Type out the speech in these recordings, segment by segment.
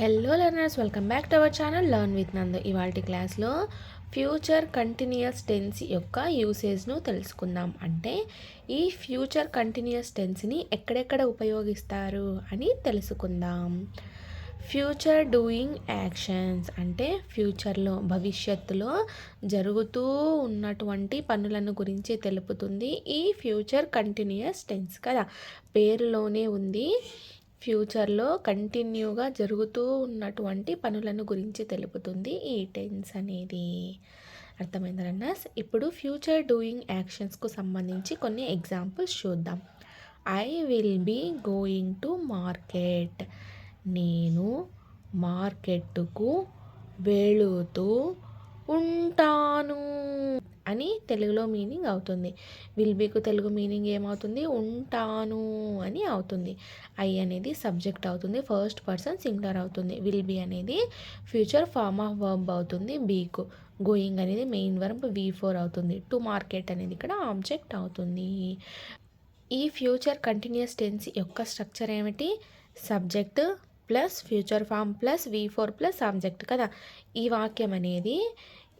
Hello learners, welcome back to our channel learn with నందు. ఇవాల్టి క్లాస్లో ఫ్యూచర్ కంటిన్యూస్ టెన్స్ యొక్క యూసేజ్ను తెలుసుకుందాం. అంటే ఈ ఫ్యూచర్ కంటిన్యూస్ టెన్స్ని ఎక్కడెక్కడ ఉపయోగిస్తారు అని తెలుసుకుందాం. ఫ్యూచర్ డూయింగ్ యాక్షన్స్ అంటే ఫ్యూచర్లో, భవిష్యత్తులో జరుగుతూ ఉన్నటువంటి పనులను గురించి తెలుపుతుంది ఈ ఫ్యూచర్ కంటిన్యూస్ టెన్స్ కదా. పేరులోనే ఉంది, ఫ్యూచర్లో కంటిన్యూగా జరుగుతూ ఉన్నటువంటి పనులను గురించి తెలుపుతుంది ఈ టెన్స్ అనేది. అర్థమైందా రన్నర్స్? ఇప్పుడు ఫ్యూచర్ డూయింగ్ యాక్షన్స్కు సంబంధించి కొన్ని ఎగ్జాంపుల్స్ చూద్దాం. I will be going to market. నేను మార్కెట్కు వెళుతూ ఉంటాను అని తెలుగులో మీనింగ్ అవుతుంది. విల్ బీకు తెలుగు మీనింగ్ ఏమవుతుంది? ఉంటాను అని అవుతుంది. ఐ అనేది సబ్జెక్ట్ అవుతుంది, ఫస్ట్ పర్సన్ సింగులర్ అవుతుంది. విల్ బీ అనేది ఫ్యూచర్ ఫార్మ్ ఆఫ్ వర్బ్ అవుతుంది బీకు. గోయింగ్ అనేది మెయిన్ వర్బ్ V4 అవుతుంది. టు మార్కెట్ అనేది ఇక్కడ ఆబ్జెక్ట్ అవుతుంది. ఈ ఫ్యూచర్ కంటిన్యూస్ టెన్స్ యొక్క స్ట్రక్చర్ ఏమిటి? Subject plus future form plus V4 plus object కదా. ఈ వాక్యం అనేది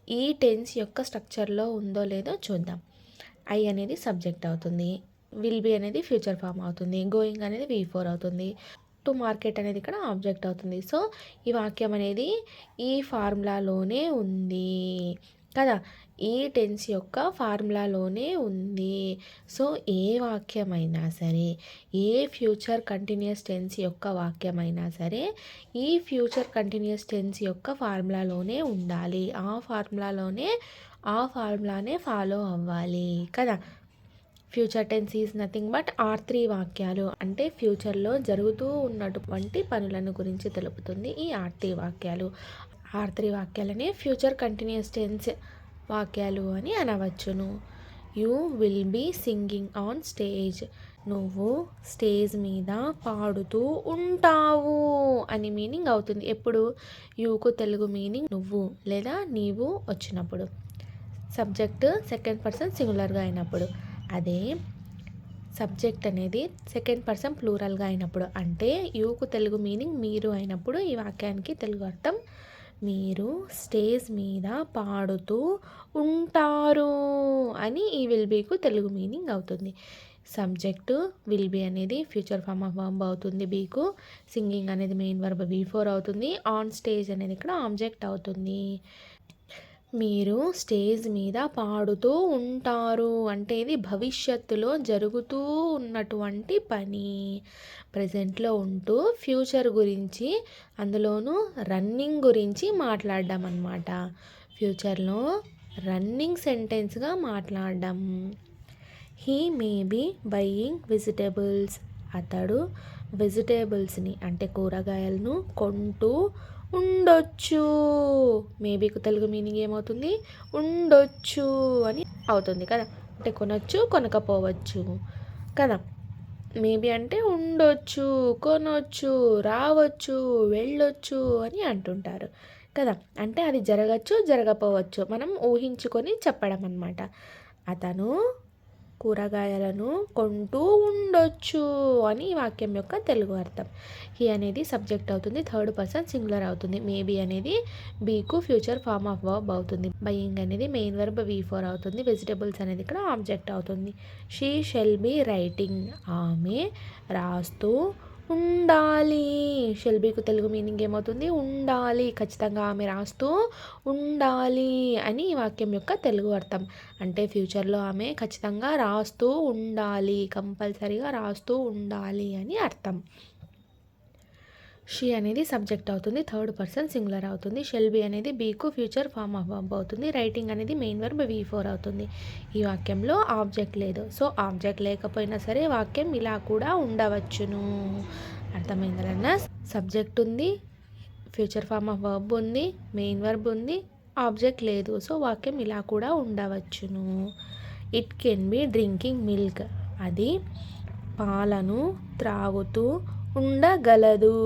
ఈ టెన్స్ యొక్క స్ట్రక్చర్లో ఉందో లేదో చూద్దాం. ఐ అనేది సబ్జెక్ట్ అవుతుంది, విల్ బీ అనేది ఫ్యూచర్ ఫార్మ్ అవుతుంది, గోయింగ్ అనేది V4 అవుతుంది, టు మార్కెట్ అనేది ఇక్కడ ఆబ్జెక్ట్ అవుతుంది. సో ఈ వాక్యం అనేది ఈ ఫార్ములాలోనే ఉంది కదా, ఈ టెన్స్ యొక్క ఫార్ములాలోనే ఉంది. సో ఏ వాక్యమైనా సరే, ఏ ఫ్యూచర్ కంటిన్యూస్ టెన్స్ యొక్క వాక్యమైనా సరే ఈ ఫ్యూచర్ కంటిన్యూస్ టెన్స్ యొక్క ఫార్ములాలోనే ఉండాలి. ఆ ఫార్ములానే ఫాలో అవ్వాలి కదా. Future tense is nothing but R3 వాక్యాలు. అంటే ఫ్యూచర్లో జరుగుతూ ఉన్నటువంటి పనులను గురించి తెలుపుతుంది ఈ R3 వాక్యాలు. R3 వాక్యాలని ఫ్యూచర్ కంటిన్యూస్ టెన్స్ వాక్యాలు అని అనవచ్చును. You will be singing on stage. నువ్వు స్టేజ్ మీద పాడుతూ ఉంటావు అని మీనింగ్ అవుతుంది. ఎప్పుడు? యూకు తెలుగు మీనింగ్ నువ్వు లేదా నీవు వచ్చినప్పుడు, సబ్జెక్ట్ సెకండ్ పర్సన్ సింగులర్గా అయినప్పుడు. అదే సబ్జెక్ట్ అనేది సెకండ్ పర్సన్ ప్లూరల్గా అయినప్పుడు, అంటే యూకు తెలుగు మీనింగ్ మీరు అయినప్పుడు ఈ వాక్యానికి తెలుగు అర్థం మీరు స్టేజ్ మీద పాడుతూ ఉంటారు అని ఈ విల్ బీకు తెలుగు మీనింగ్ అవుతుంది. సబ్జెక్టు విల్ బీ అనేది ఫ్యూచర్ ఫార్మ్ ఆఫ్ వర్బ్ అవుతుంది బీకు. సింగింగ్ అనేది మెయిన్ వర్బ్ V4 అవుతుంది. ఆన్ స్టేజ్ అనేది ఇక్కడ ఆబ్జెక్ట్ అవుతుంది. మీరు స్టేజ్ మీద పాడుతూ ఉంటారు అంటే ఇది భవిష్యత్తులో జరుగుతూ ఉన్నటువంటి పని. ప్రజెంట్లో ఉంటూ ఫ్యూచర్ గురించి, అందులోనూ రన్నింగ్ గురించి మాట్లాడడం అన్నమాట. ఫ్యూచర్లో రన్నింగ్ సెంటెన్స్గా మాట్లాడడం. He may be buying vegetables. అతడు వెజిటేబుల్స్ని అంటే కూరగాయలను కొంటూ ఉండొచ్చు. మేబీకు తెలుగు మీనింగ్ ఏమవుతుంది? ఉండొచ్చు అని అవుతుంది కదా. అంటే కొనొచ్చు, కొనకపోవచ్చు కదా. మేబీ అంటే ఉండొచ్చు, కొనొచ్చు, రావచ్చు, వెళ్ళొచ్చు అని అంటుంటారు కదా. అంటే అది జరగచ్చు, జరగపోవచ్చు, మనం ఊహించుకొని చెప్పడం అన్నమాట. అతను కూరగాయలను కొంటూ ఉండొచ్చు అని ఈ వాక్యం యొక్క తెలుగు అర్థం. హీ అనేది సబ్జెక్ట్ అవుతుంది, థర్డ్ పర్సన్ సింగులర్ అవుతుంది. మేబీ అనేది బీకు ఫ్యూచర్ ఫార్మ్ ఆఫ్ వర్బ్ అవుతుంది. బయింగ్ అనేది మెయిన్ వర్బ్ V4 అవుతుంది. వెజిటేబుల్స్ అనేది ఇక్కడ ఆబ్జెక్ట్ అవుతుంది. She shall be writing. ఆమె రాస్తూ ఉండాలి. షెల్ బీకు తెలుగు మీనింగ్ ఏమవుతుంది? ఉండాలి. ఖచ్చితంగా ఆమె రాస్తూ ఉండాలి అని ఈ వాక్యం యొక్క తెలుగు అర్థం. అంటే ఫ్యూచర్లో ఆమె ఖచ్చితంగా రాస్తూ ఉండాలి, కంపల్సరీగా రాస్తూ ఉండాలి అని అర్థం. షీ అనేది సబ్జెక్ట్ అవుతుంది, థర్డ్ పర్సన్ సింగులర్ అవుతుంది. షెల్ బీ అనేది బీకు ఫ్యూచర్ ఫార్మ్ ఆఫ్ వర్బ్ అవుతుంది. రైటింగ్ అనేది మెయిన్ వర్బ్ V4 అవుతుంది. ఈ వాక్యంలో ఆబ్జెక్ట్ లేదు. సో ఆబ్జెక్ట్ లేకపోయినా సరే వాక్యం ఇలా కూడా ఉండవచ్చును. అర్థమైందన్నా? సబ్జెక్ట్ ఉంది, ఫ్యూచర్ ఫార్మ్ ఆఫ్ వర్బ్ ఉంది, మెయిన్ వర్బ్ ఉంది, ఆబ్జెక్ట్ లేదు. సో వాక్యం ఇలా కూడా ఉండవచ్చును. It can be drinking milk. అది పాలను త్రాగుతూ ఉండగలదు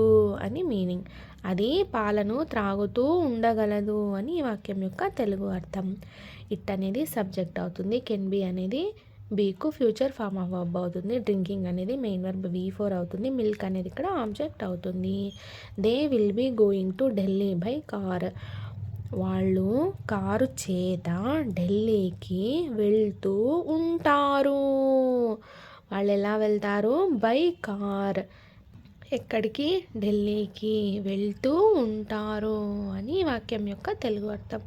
అని మీనింగ్. అది పాలను త్రాగుతూ ఉండగలదు అని ఈ వాక్యం యొక్క తెలుగు అర్థం. ఇట్ అనేది సబ్జెక్ట్ అవుతుంది, కెన్ బి అనేది బీకు ఫ్యూచర్ ఫామ్ ఆఫ్ వర్బ్ అవుతుంది. డ్రింకింగ్ అనేది మెయిన్ వర్బ్ V4 అవుతుంది. మిల్క్ అనేది ఇక్కడ ఆబ్జెక్ట్ అవుతుంది. They will be going to Delhi by car. వాళ్ళు కారు చేత ఢిల్లీకి వెళ్తూ ఉంటారు. వాళ్ళు ఎలా వెళ్తారు? By car. ఎక్కడికి? ఢిల్లీకి వెళ్తూ ఉంటారు అని వాక్యం యొక్క తెలుగు అర్థం.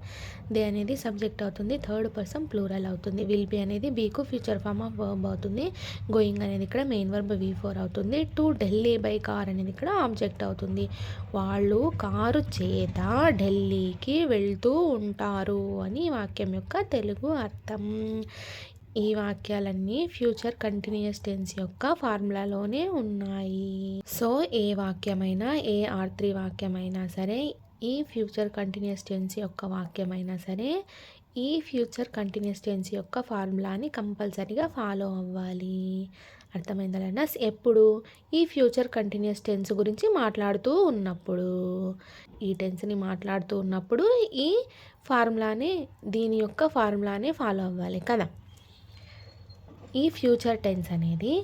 దే అనేది సబ్జెక్ట్ అవుతుంది. థర్డ్ పర్సన్ ప్లూరల్ అవుతుంది. విల్ బి అనేది బీకు ఫ్యూచర్ ఫామ్ ఆఫ్ వర్బ్ అవుతుంది. గోయింగ్ అనేది ఇక్కడ మెయిన్ వర్బ్ V4 అవుతుంది. టు ఢిల్లీ బై కార్ అనేది ఇక్కడ ఆబ్జెక్ట్ అవుతుంది. వాళ్ళు కారు చేత ఢిల్లీకి వెళ్తూ ఉంటారు అని వాక్యం యొక్క తెలుగు అర్థం. ఈ వాక్యాలన్నీ ఫ్యూచర్ కంటిన్యూస్ టెన్స్ యొక్క ఫార్ములాలోనే ఉన్నాయి. సో ఏ వాక్యమైనా, ఏ R3 వాక్యమైనా సరే, ఈ ఫ్యూచర్ కంటిన్యూస్ టెన్స్ యొక్క వాక్యమైనా సరే, ఈ ఫ్యూచర్ కంటిన్యూస్ టెన్స్ యొక్క ఫార్ములాని కంపల్సరీగా ఫాలో అవ్వాలి. అర్థమైందా లెర్నర్స్? ఎప్పుడు? ఈ ఫ్యూచర్ కంటిన్యూస్ టెన్స్ గురించి మాట్లాడుతూ ఉన్నప్పుడు, ఈ టెన్స్ని మాట్లాడుతూ ఉన్నప్పుడు ఈ ఫార్ములానే, దీని యొక్క ఫార్ములానే ఫాలో అవ్వాలి కదా. ఈ ఫ్యూచర్ టెన్స్ అనేది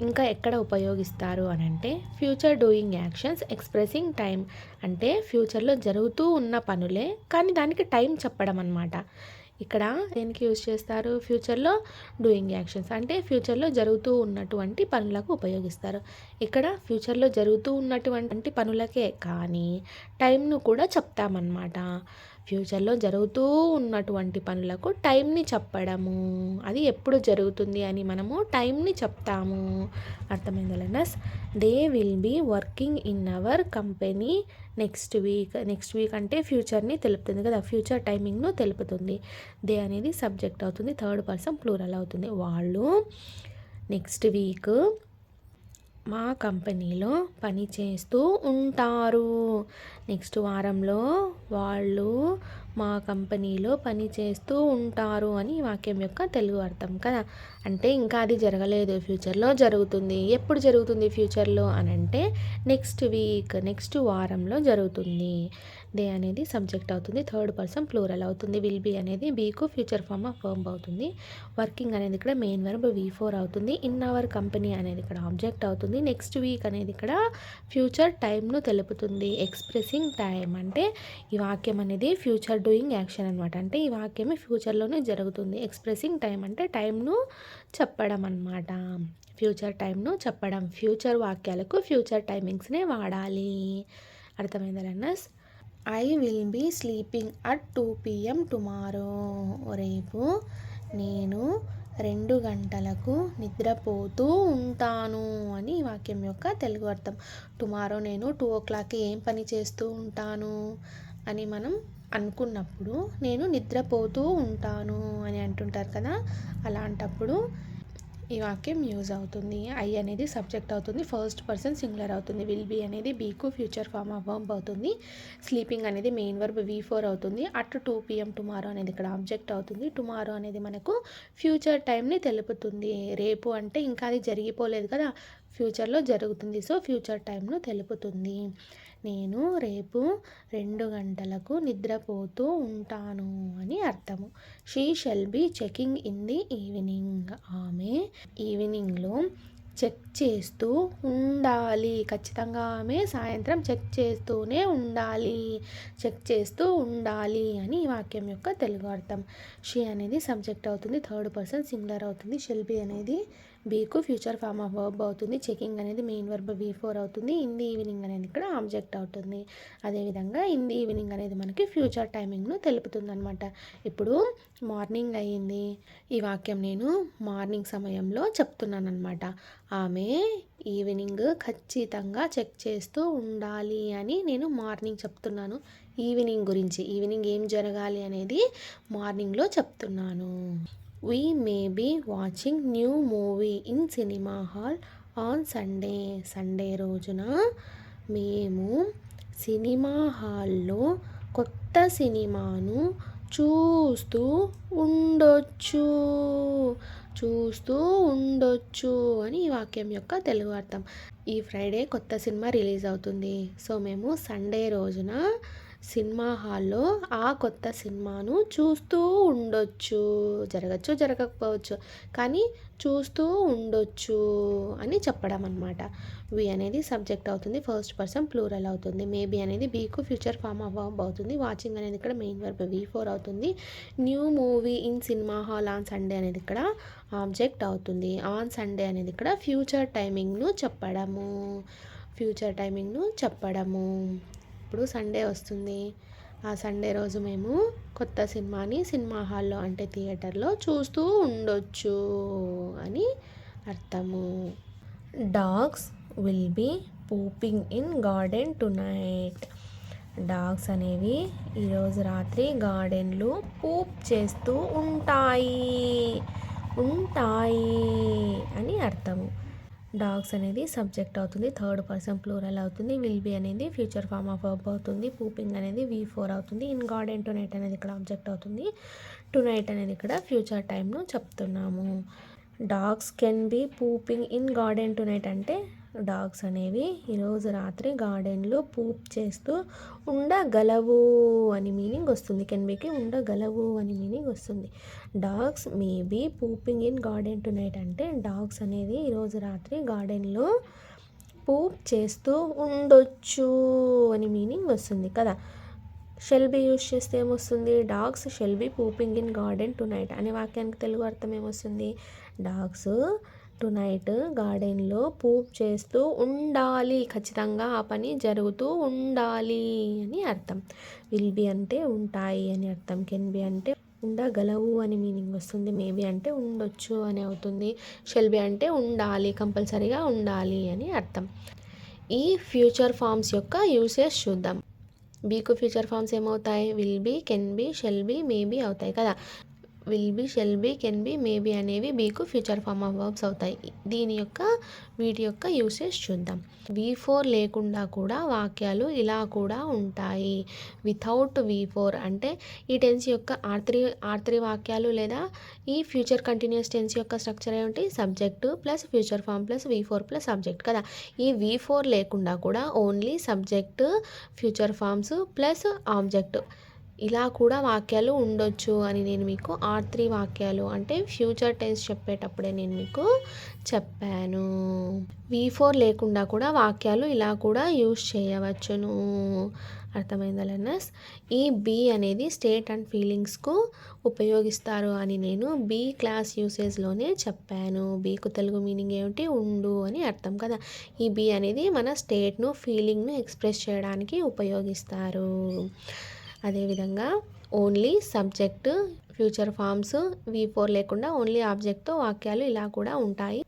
ఇంకా ఎక్కడ ఉపయోగిస్తారు అని అంటే, future doing actions expressing time. అంటే ఫ్యూచర్లో జరుగుతూ ఉన్న పనులే కానీ దానికి టైం చెప్పడం అన్నమాట. ఇక్కడ దేనికి యూజ్ చేస్తారు? ఫ్యూచర్లో డూయింగ్ యాక్షన్స్ అంటే ఫ్యూచర్లో జరుగుతూ ఉన్నటువంటి పనులకు ఉపయోగిస్తారు. ఇక్కడ ఫ్యూచర్లో జరుగుతూ ఉన్నటువంటి పనులకే కానీ టైంను కూడా చెప్తామన్నమాట. ఫ్యూచర్లో జరుగుతూ ఉన్నటువంటి పనులకు టైంని చెప్పడము, అది ఎప్పుడు జరుగుతుంది అని మనము టైంని చెప్తాము. అర్థమైందా learners? They will be working in our company next week. Next week అంటే ఫ్యూచర్ని తెలుపుతుంది కదా, ఫ్యూచర్ టైమింగ్ను తెలుపుతుంది. దే అనేది సబ్జెక్ట్ అవుతుంది. థర్డ్ పర్సన్ ప్లూరల్ అవుతుంది. వాళ్ళు నెక్స్ట్ వీక్ మా కంపెనీలో పని చేస్తూ ఉంటారు. నెక్స్ట్ వారంలో వాళ్ళు మా కంపెనీలో పని చేస్తూ ఉంటారు అని వాక్యం యొక్క తెలుగు అర్థం కదా. అంటే ఇంకా అది జరగలేదు, ఫ్యూచర్లో జరుగుతుంది. ఎప్పుడు జరుగుతుంది ఫ్యూచర్లో అని అంటే నెక్స్ట్ వీక్, నెక్స్ట్ వారంలో జరుగుతుంది. దే అనేది సబ్జెక్ట్ అవుతుంది. థర్డ్ పర్సన్ ప్లూరల్ అవుతుంది. విల్ బీ అనేది బీకు ఫ్యూచర్ ఫామ్ ఆఫ్ వర్బ్ అవుతుంది. వర్కింగ్ అనేది ఇక్కడ మెయిన్ వర్బ్ V4 అవుతుంది. ఇన్ అవర్ కంపెనీ అనేది ఇక్కడ ఆబ్జెక్ట్ అవుతుంది. నెక్స్ట్ వీక్ అనేది ఇక్కడ ఫ్యూచర్ టైంను తెలుపుతుంది. ఎక్స్ప్రెసింగ్ టైం అంటే ఈ వాక్యం అనేది ఫ్యూచర్ డూయింగ్ యాక్షన్ అనమాట. అంటే ఈ వాక్యమే ఫ్యూచర్లోనే జరుగుతుంది. ఎక్స్ప్రెసింగ్ టైం అంటే టైంను చెప్పడం అన్నమాట. ఫ్యూచర్ టైంను చెప్పడం. ఫ్యూచర్ వాక్యాలకు ఫ్యూచర్ టైమింగ్స్నే వాడాలి. అర్థమైందా learners? I will be sleeping at 2 PM tomorrow. రేపు నేను 2 గంటలకు నిద్రపోతూ ఉంటాను అని వాక్యం యొక్క తెలుగు అర్థం. టుమారో నేను 2 o'clock ఏం పని చేస్తూ ఉంటాను అని మనం అనుకున్నప్పుడు నేను నిద్రపోతూ ఉంటాను అని అంటుంటారు కదా, అలాంటప్పుడు ఈ వాక్యం యూజ్ అవుతుంది. ఐ అనేది సబ్జెక్ట్ అవుతుంది. ఫస్ట్ పర్సన్ సింగులర్ అవుతుంది. విల్ బీ అనేది బీకు ఫ్యూచర్ ఫామ్ ఆఫ్ వర్బ్ అవుతుంది. స్లీపింగ్ అనేది మెయిన్ వర్బ్ V4 అవుతుంది. అట్ 2 PM టుమారో అనేది ఇక్కడ ఆబ్జెక్ట్ అవుతుంది. టుమారో అనేది మనకు ఫ్యూచర్ టైంని తెలుపుతుంది. రేపు అంటే ఇంకా అది జరిగిపోలేదు కదా, ఫ్యూచర్లో జరుగుతుంది. సో ఫ్యూచర్ టైంను తెలుపుతుంది. నేను రేపు 2 గంటలకు నిద్రపోతూ ఉంటాను అని అర్థము. She shall be checking in the evening. ఆమె ఈవినింగ్లో చెక్ చేస్తూ ఉండాలి. ఖచ్చితంగా ఆమె సాయంత్రం చెక్ చేస్తూనే ఉండాలి. చెక్ చేస్తూ ఉండాలి అని ఈ వాక్యం యొక్క తెలుగు అర్థం. షీ అనేది సబ్జెక్ట్ అవుతుంది. థర్డ్ పర్సన్ సింగులర్ అవుతుంది. షెల్ బీ అనేది బీకు ఫ్యూచర్ ఫామ్ ఆఫ్ వర్బ్ అవుతుంది. చెకింగ్ అనేది మెయిన్ వర్బ్ V4 అవుతుంది. ఇన్ ది ఈవినింగ్ అనేది ఇక్కడ ఆబ్జెక్ట్ అవుతుంది. అదేవిధంగా ఇన్ ది ఈవినింగ్ అనేది మనకి ఫ్యూచర్ టైమింగ్ను తెలుపుతుంది అనమాట. ఇప్పుడు మార్నింగ్ అయ్యింది. ఈ వాక్యం నేను మార్నింగ్ సమయంలో చెప్తున్నాను అనమాట. ఆమె ఈవినింగ్ ఖచ్చితంగా చెక్ చేస్తూ ఉండాలి అని నేను మార్నింగ్ చెప్తున్నాను. ఈవినింగ్ గురించి, ఈవినింగ్ ఏం జరగాలి అనేది మార్నింగ్లో చెప్తున్నాను. We may be watching new movie in cinema hall on Sunday. Sunday రోజున మేము సినిమా హాల్లో కొత్త సినిమాను చూస్తూ ఉండొచ్చు. చూస్తూ ఉండొచ్చు అని ఈ వాక్యం యొక్క తెలుగు అర్థం. ఈ ఫ్రైడే కొత్త సినిమా రిలీజ్ అవుతుంది. సో మేము సండే రోజున సినిమా హాల్లో ఆ కొత్త సినిమాను చూస్తూ ఉండొచ్చు. జరగచ్చు, జరగకపోవచ్చు. కానీ చూస్తూ ఉండొచ్చు అని చెప్పడం అనమాట. వి అనేది సబ్జెక్ట్ అవుతుంది. ఫస్ట్ పర్సన్ ప్లూరల్ అవుతుంది. మేబీ అనేది బీకు ఫ్యూచర్ ఫామ్ ఆఫ్ వర్బ్ అవుతుంది. వాచింగ్ అనేది ఇక్కడ మెయిన్ వర్బ్ V4 అవుతుంది. New movie in cinema hall on Sunday అనేది ఇక్కడ ఆబ్జెక్ట్ అవుతుంది. ఆన్ సండే అనేది ఇక్కడ ఫ్యూచర్ టైమింగ్ను చెప్పడము. ఫ్యూచర్ టైమింగ్ను చెప్పడము. ఇప్పుడు సండే వస్తుంది. ఆ సండే రోజు మేము కొత్త సినిమాని సినిమా హాల్లో అంటే థియేటర్లో చూస్తూ ఉండొచ్చు అని అర్థము. Dogs will be pooping in garden tonight. Dogs అనేవి ఈరోజు రాత్రి గార్డెన్లో పూప్ చేస్తూ ఉంటాయి అని అర్థము. డాగ్స్ అనేది సబ్జెక్ట్ అవుతుంది. థర్డ్ పర్సన్ ప్లూరల్ అవుతుంది. విల్ బీ అనేది ఫ్యూచర్ ఫామ్ ఆఫ్ వర్బ్ అవుతుంది. పూపింగ్ అనేది V4 అవుతుంది. ఇన్ గార్డెన్ టునైట్ అనేది ఇక్కడ ఆబ్జెక్ట్ అవుతుంది. టునైట్ అనేది ఇక్కడ ఫ్యూచర్ టైంను చెప్తున్నాము. Dogs can be pooping in garden tonight అంటే డాగ్స్ అనేవి ఈరోజు రాత్రి గార్డెన్లో పూప్ చేస్తూ ఉండగలవు అని మీనింగ్ వస్తుంది. కెన్ బీకి ఉండగలవు అని మీనింగ్ వస్తుంది. Dogs may be pooping in garden tonight అంటే డాగ్స్ అనేది ఈరోజు రాత్రి గార్డెన్లో పూప్ చేస్తూ ఉండొచ్చు అని మీనింగ్ వస్తుంది కదా. షెల్ బీ యూజ్ చేస్తే ఏమొస్తుంది? Dogs shall be pooping in garden tonight అనే వాక్యానికి తెలుగు అర్థం ఏమొస్తుంది? డాగ్స్ టునైట్ గార్డెన్లో పూప్ చేస్తూ ఉండాలి. ఖచ్చితంగా ఆ పని జరుగుతూ ఉండాలి అని అర్థం. విల్ బీ అంటే ఉంటాయి అని అర్థం. కెన్ బీ అంటే ఉండగలవు అని మీనింగ్ వస్తుంది. మేబీ అంటే ఉండొచ్చు అని అవుతుంది. షెల్ బీ అంటే ఉండాలి, కంపల్సరీగా ఉండాలి అని అర్థం. ఈ ఫ్యూచర్ ఫార్మ్స్ యొక్క యూసేజ్ చూద్దాం. బీకు ఫ్యూచర్ ఫార్మ్స్ ఏమవుతాయి? Will be, can be, shall be, maybe అవుతాయి కదా. Will be, shall be, can be, maybe అనేవి బీకు ఫ్యూచర్ ఫామ్ ఆఫ్ వర్బ్స్ అవుతాయి. వీటి యొక్క యూసేజ్ చూద్దాం. V4 లేకుండా కూడా వాక్యాలు ఇలా కూడా ఉంటాయి. వితౌట్ V4 అంటే ఈ టెన్స్ యొక్క R3 వాక్యాలు లేదా ఈ ఫ్యూచర్ కంటిన్యూస్ టెన్స్ యొక్క స్ట్రక్చర్ ఏమిటి? Subject plus future form plus V4 plus subject కదా. ఈ V4 లేకుండా కూడా only subject, future forms plus object ఇలా కూడా వాక్యాలు ఉండొచ్చు అని నేను మీకు R3 వాక్యాలు అంటే ఫ్యూచర్ టెన్స్ చెప్పేటప్పుడే నేను మీకు చెప్పాను. V4 లేకుండా కూడా వాక్యాలు ఇలా కూడా యూజ్ చేయవచ్చును. అర్థమైందా లెర్నర్స్? ఈ బీ అనేది స్టేట్ అండ్ ఫీలింగ్స్కు ఉపయోగిస్తారు అని నేను బీ క్లాస్ యూసేజ్లోనే చెప్పాను. బీకు తెలుగు మీనింగ్ ఏమిటి? ఉండు అని అర్థం కదా. ఈ బీ అనేది మన స్టేట్ను, ఫీలింగ్ను ఎక్స్ప్రెస్ చేయడానికి ఉపయోగిస్తారు. అదేవిధంగా only subject, future forms, V4 లేకుండా ఓన్లీ ఆబ్జెక్ట్తో వాక్యాలు ఇలా కూడా ఉంటాయి.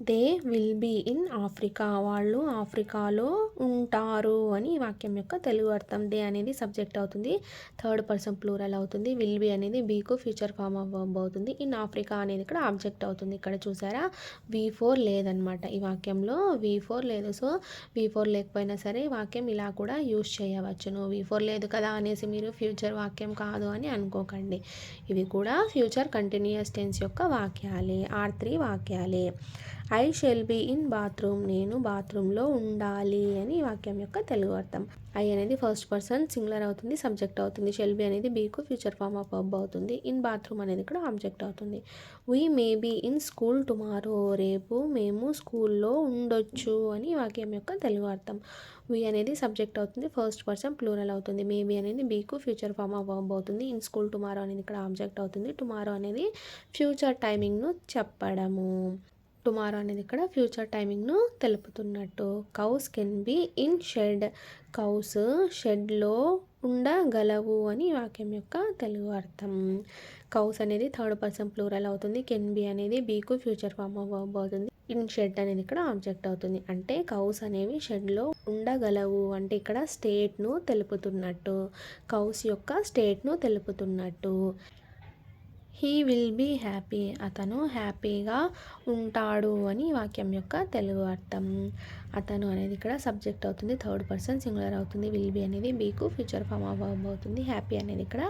They will be in Africa. వాళ్ళు ఆఫ్రికాలో ఉంటారు అని ఈ వాక్యం యొక్క తెలుగు అర్థం. దే అనేది సబ్జెక్ట్ అవుతుంది. థర్డ్ పర్సన్ ప్లూరల్ అవుతుంది. విల్ బీ అనేది బీకు ఫ్యూచర్ ఫామ్ ఆఫ్ వర్బ్ అవుతుంది. ఇన్ ఆఫ్రికా అనేది ఇక్కడ ఆబ్జెక్ట్ అవుతుంది. ఇక్కడ చూసారా V4 లేదనమాట. ఈ వాక్యంలో V4 లేదు. సో V4 లేకపోయినా సరే వాక్యం ఇలా కూడా యూజ్ చేయవచ్చును. V4 లేదు కదా అనేసి మీరు ఫ్యూచర్ వాక్యం కాదు అని అనుకోకండి. ఇవి కూడా ఫ్యూచర్ కంటిన్యూయస్ టెన్స్ యొక్క వాక్యాలే, R3 వాక్యాలే. I shall be in bathroom. నేను బాత్రూంలో ఉండాలి అని వాక్యం యొక్క తెలుగు అర్థం. ఐ అనేది ఫస్ట్ పర్సన్ సింగులర్ అవుతుంది, సబ్జెక్ట్ అవుతుంది. షెల్ బీ అనేది బీకు ఫ్యూచర్ ఫామ్ ఆఫ్ వర్బ్ అవుతుంది. ఇన్ బాత్రూమ్ అనేది ఇక్కడ ఆబ్జెక్ట్ అవుతుంది. We may be in school tomorrow. రేపు మేము స్కూల్లో ఉండొచ్చు అని వాక్యం యొక్క తెలుగు అర్థం. వీ అనేది సబ్జెక్ట్ అవుతుంది, ఫస్ట్ పర్సన్ ప్లూరల్ అవుతుంది. మేబీ అనేది బీకు ఫ్యూచర్ ఫామ్ ఆఫ్ వర్బ్ అవుతుంది. ఇన్ స్కూల్ టుమారో అనేది ఇక్కడ ఆబ్జెక్ట్ అవుతుంది. టుమారో అనేది ఫ్యూచర్ టైమింగ్ను చెప్పడము. టుమారో అనేది ఇక్కడ ఫ్యూచర్ టైమింగ్ను తెలుపుతున్నట్టు. Cows can be in shed. Cows షెడ్లో ఉండగలవు అని వాక్యం యొక్క తెలుగు అర్థం. కౌస్ అనేది థర్డ్ పర్సన్ ప్లూరల్ అవుతుంది. కెన్ బీ అనేది బీకు ఫ్యూచర్ ఫామ్ ఆఫ్ వర్బ్ అవుతుంది. ఇన్ షెడ్ అనేది ఇక్కడ ఆబ్జెక్ట్ అవుతుంది. అంటే కౌస్ అనేవి షెడ్లో ఉండగలవు అంటే ఇక్కడ స్టేట్ను తెలుపుతున్నట్టు. కౌస్ యొక్క స్టేట్ను తెలుపుతున్నట్టు. He will be happy. అతను హ్యాపీగా ఉంటాడు అని వాక్యం యొక్క తెలుగు అర్థం. అతను అనేది ఇక్కడ సబ్జెక్ట్ అవుతుంది, థర్డ్ పర్సన్ సింగులర్ అవుతుంది. విల్ బీ అనేది బీకు ఫ్యూచర్ ఫామ్ ఆఫ్ వర్బ్ అవుతుంది. హ్యాపీ అనేది ఇక్కడ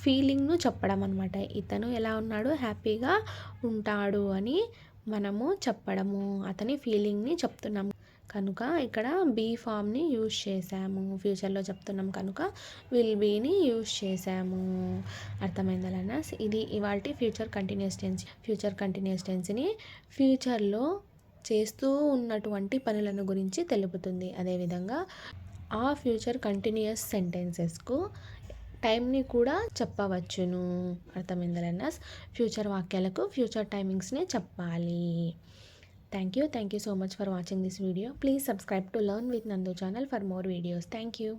ఫీలింగ్ను చెప్పడం అనమాట. ఇతను ఎలా ఉన్నాడు? హ్యాపీగా ఉంటాడు అని మనము చెప్పడము, అతని ఫీలింగ్ని చెప్తున్నాము. కనుక ఇక్కడ బీ ఫామ్ని యూజ్ చేసాము. ఫ్యూచర్లో చెప్తున్నాం కనుక విల్ బీని యూజ్ చేసాము. అర్థమైందా లర్నర్స్? ఇది ఇవాల్టి future continuous tense. Future continuous టెన్స్ని ఫ్యూచర్లో చేస్తూ ఉన్నటువంటి పనులను గురించి తెలుపుతుంది. అదేవిధంగా ఆ ఫ్యూచర్ కంటిన్యూస్ సెంటెన్సెస్కు టైంని కూడా చెప్పవచ్చును. అర్థమైందా లర్నర్స్? ఫ్యూచర్ వాక్యాలకు ఫ్యూచర్ టైమింగ్స్ని చెప్పాలి. Thank you so much for watching this video. Please subscribe to Learn with Nandu channel for more videos. Thank you.